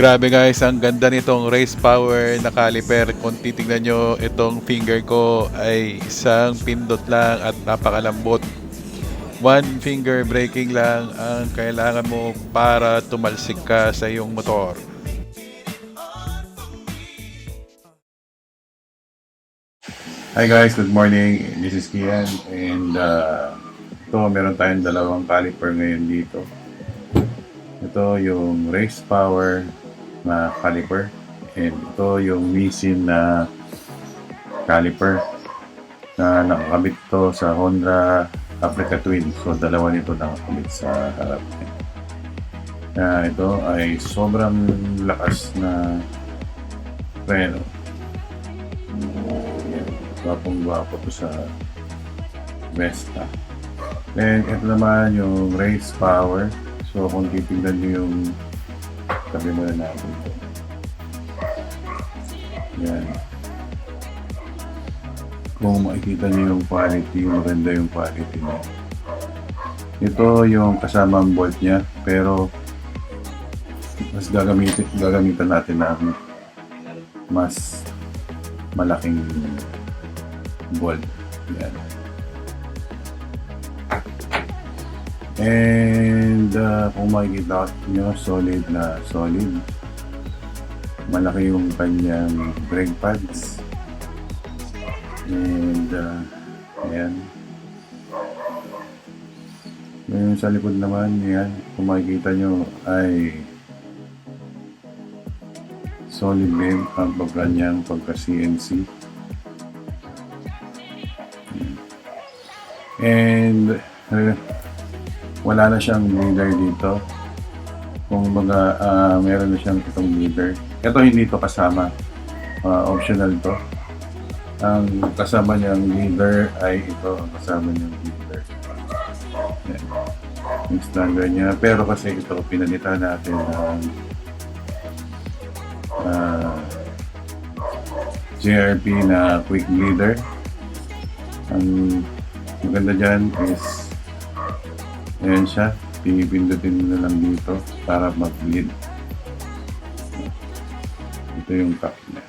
Grabe guys, ang ganda nitong race power na caliper. Kung titignan nyo, itong finger ko ay isang pindot lang at napakalambot. One finger braking lang ang kailangan mo para tumalsik ka sa iyong motor. Hi guys, good morning. This is Kian and ito meron tayong dalawang caliper ngayon dito. Ito yung race power na caliper and ito yung Nissin na caliper na nakakabit to sa Honda Africa Twin. So dalawa nito nakakabit sa harap. Ito ay sobrang lakas na preno. Gwapong-gwapo to sa Vesta. And ito naman yung race power. So kung titignan nyo yung tabi muna natin ito. Yan. Kung makikita nyo yung quality, maganda yung quality niya. Ito yung kasamang bolt niya, pero mas gagamitan natin ng mas malaking bolt. Yan. And kung makikita nyo, solid na solid. Malaki yung kanyang brake pads. And ayan. Ngayon sa likod naman, yan, kung makikita nyo ay solid din ang pagkanyang pagka-CNC. And wala na siyang leader dito. Kung baga meron na siyang itong leader. Ito hindi to kasama. Optional to. Ang kasama niyang leader ay ito. Ang kasama niyang leader. Yan. Yung standard niya. Pero kasi ito pinalitan natin ng JRP na quick leader. Ang maganda dyan is ayan siya, pipindutin mo na lang dito para mag-lead. Ito yung top niya.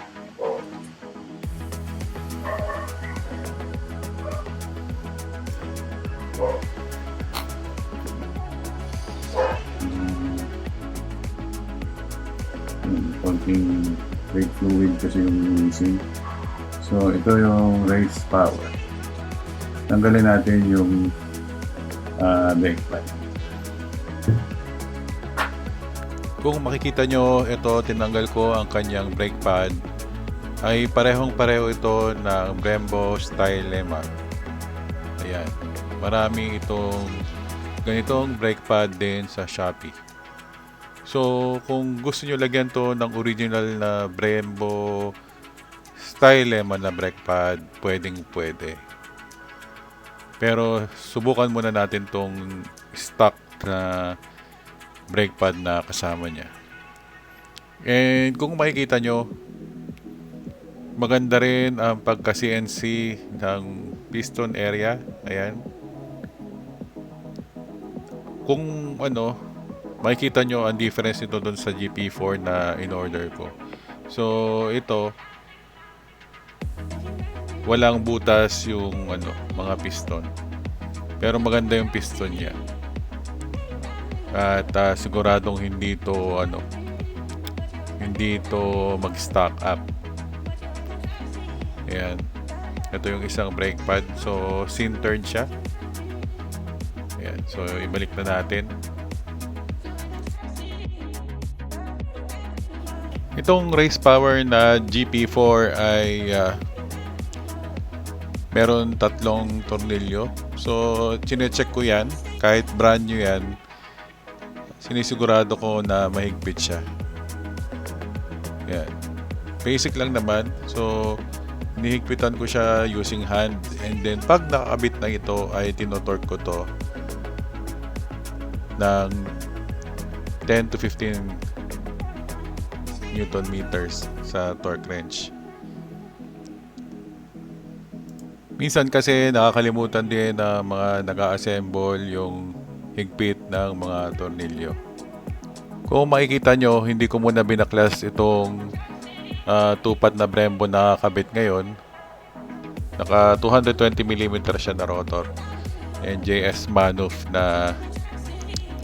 Konting brake fluid kasi yung missing. So ito yung race power. Tanggalin natin yung brake pad. Kung makikita nyo, ito tinanggal ko ang kanyang brake pad. Ay parehong-pareho ito ng Brembo Stylema. Ayan. Marami itong ganitong brake pad din sa Shopee. So kung gusto nyo lagyan to ng original na Brembo Stylema na brake pad, pwedeng-pwede. Pero subukan muna natin tong stock na brake pad na kasama niya. And kung makikita nyo, maganda rin ang pagka-CNC ng piston area. Ayan. Kung makikita nyo ang difference nito doon sa GP4 na in-order ko. So ito, walang butas yung mga piston. Pero maganda yung piston niya. At siguradong hindi to mag-stock up. Ayan. Ito yung isang brake pad. So sintered siya. Ayan. So ibalik na natin. Itong race power na GP4 ay meron 3 tornilyo. So, chinecheck ko yan. Kahit brand new yan, sinisigurado ko na mahigpit siya. Yan. Basic lang naman. So, nihigpitan ko siya using hand. And then, pag nakakabit na ito, ay tinotorque ko to ng 10 to 15 Newton meters sa torque wrench. Minsan kasi nakakalimutan din na mga nag-a-assemble yung higpit ng mga tornilyo. Kung makikita nyo, hindi ko muna binaklas itong tupat na Brembo na kabit ngayon. Naka 220mm siya na rotor and JS Manuf na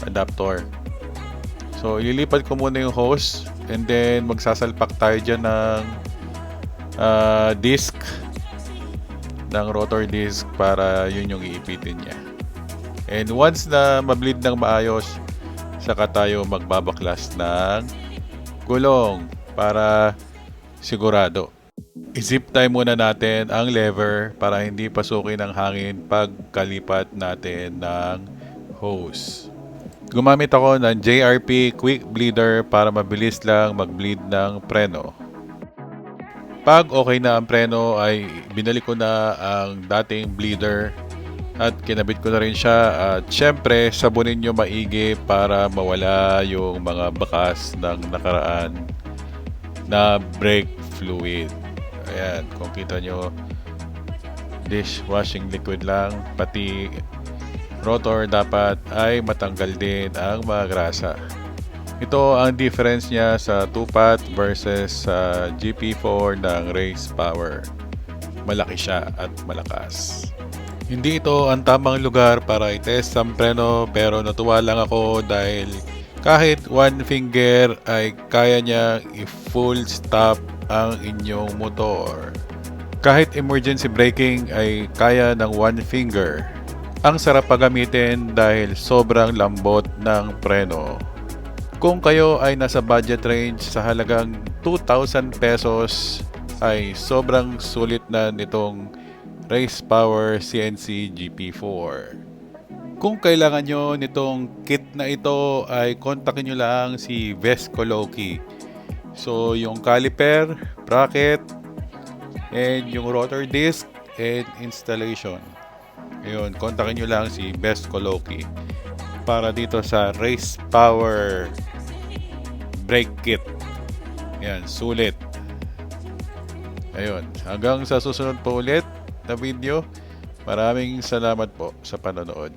adapter. So ililipat ko muna yung hose and then magsasalpak tayo dyan ng disc, ng rotor disc, para yun yung iipitin niya. And once na mableed ng maayos, saka tayo magbabaklas ng gulong para sigurado. I-zip tie muna natin ang lever para hindi pasukin ng hangin pagkalipat natin ng hose. Gumamit ako ng JRP Quick Bleeder para mabilis lang mag-bleed ng preno. Pag okay na ang preno ay binalik ko na ang dating bleeder at kinabit ko na rin siya, at syempre sabunin nyo maigi para mawala yung mga bakas ng nakaraan na brake fluid. Ayan, kung kita nyo, dishwashing liquid lang, pati rotor dapat ay matanggal din ang mga grasa. Ito ang difference niya sa 2-pot versus sa GP4 ng Race Power. Malaki siya at malakas. Hindi ito ang tamang lugar para i-test ang preno, pero natuwa lang ako dahil kahit one finger ay kaya niya i-full stop ang inyong motor. Kahit emergency braking ay kaya ng one finger. Ang sarap pagamitin dahil sobrang lambot ng preno. Kung kayo ay nasa budget range sa halagang 2,000 pesos ay sobrang sulit na nitong Race Power CNC GP4. Kung kailangan nyo nitong kit na ito ay kontakin nyo lang si Vesco Loki. So yung caliper, bracket, and yung rotor disc and installation. Ayun, kontakin nyo lang si Vesco Loki para dito sa Race Power brake kit. Yan, sulit. Ayun, hanggang sa susunod po ulit na video. Maraming salamat po sa panonood.